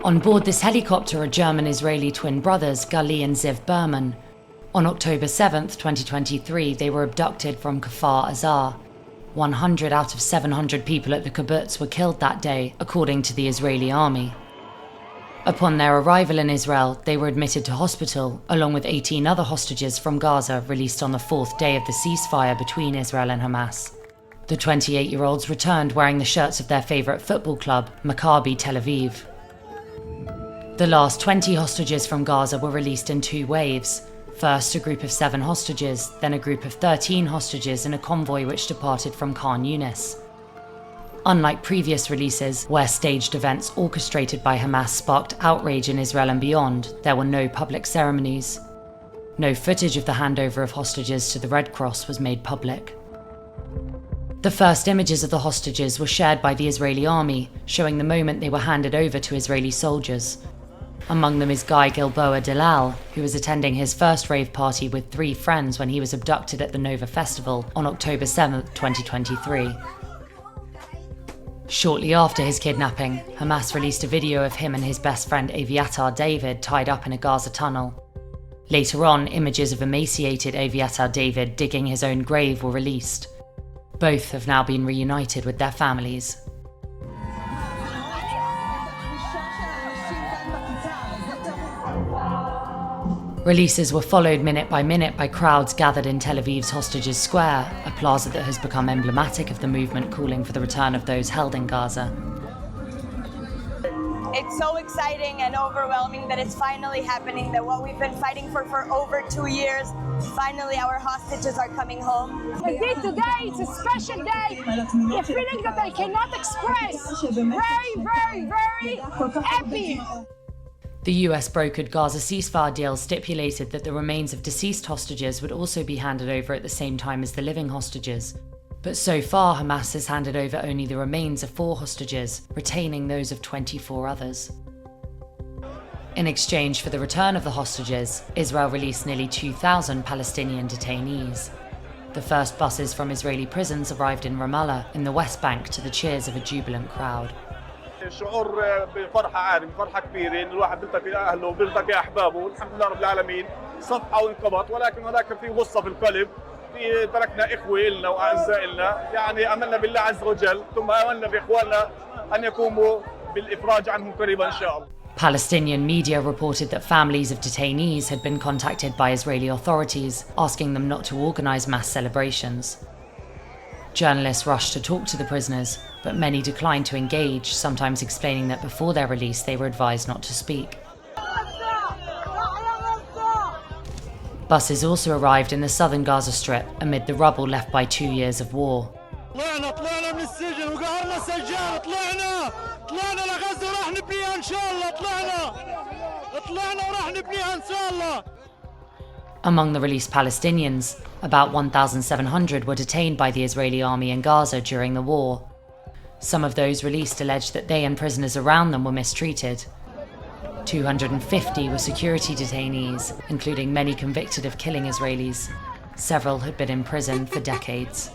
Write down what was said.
On board this helicopter are German-Israeli twin brothers Gali and Ziv Berman. On October 7, 2023, they were abducted from Kfar Azar. 100 out of 700 people at the kibbutz were killed that day, according to the Israeli army. Upon their arrival in Israel, they were admitted to hospital, along with 18 other hostages from Gaza released on the fourth day of the ceasefire between Israel and Hamas. The 28-year-olds returned wearing the shirts of their favourite football club, Maccabi Tel Aviv. The last 20 hostages from Gaza were released in two waves. First, a group of 7 hostages, then a group of 13 hostages in a convoy which departed from Khan Yunis. Unlike previous releases, where staged events orchestrated by Hamas sparked outrage in Israel and beyond, there were no public ceremonies. No footage of the handover of hostages to the Red Cross was made public. The first images of the hostages were shared by the Israeli army, showing the moment they were handed over to Israeli soldiers. Among them is Guy Gilboa Dalal, who was attending his first rave party with 3 friends when he was abducted at the Nova Festival on October 7, 2023. Shortly after his kidnapping, Hamas released a video of him and his best friend Aviatar David tied up in a Gaza tunnel. Later on, images of emaciated Aviatar David digging his own grave were released. Both have now been reunited with their families. Releases were followed minute by crowds gathered in Tel Aviv's Hostages Square, a plaza that has become emblematic of the movement calling for the return of those held in Gaza. It's so exciting and overwhelming that it's finally happening, that what we've been fighting for over 2 years, finally our hostages are coming home. Indeed, today it's a special day, a feeling that I cannot express. Very happy. The US brokered Gaza ceasefire deal stipulated that the remains of deceased hostages would also be handed over at the same time as the living hostages. But so far, Hamas has handed over only the remains of 4 hostages, retaining those of 24 others. In exchange for the return of the hostages, Israel released nearly 2,000 Palestinian detainees. The first buses from Israeli prisons arrived in Ramallah, in the West Bank, to the cheers of a jubilant crowd. شعور بفرحة عارم فرحة كبيرة إن الواحد بيلتقي أهله وبيلتقي أحبابه والحمد لله رب العالمين صفحة وانقبض ولكن هناك في غصة في القلب في تركنا إخوة إلنا وأعزاء إلنا يعني آمنا بالله عز وجل ثم آمنا بإخواننا أن يقوموا بالإفراج عنهم قريبا إن شاء الله. Palestinian media reported that families of detainees had been contacted by Israeli authorities, asking them not to organize mass celebrations. Journalists rushed to talk to the prisoners, but many declined to engage, sometimes explaining that before their release they were advised not to speak. Buses also arrived in the southern Gaza Strip amid the rubble left by 2 years of war. Among the released Palestinians, about 1,700 were detained by the Israeli army in Gaza during the war. Some of those released alleged that they and prisoners around them were mistreated. 250 were security detainees, including many convicted of killing Israelis. Several had been in prison for decades.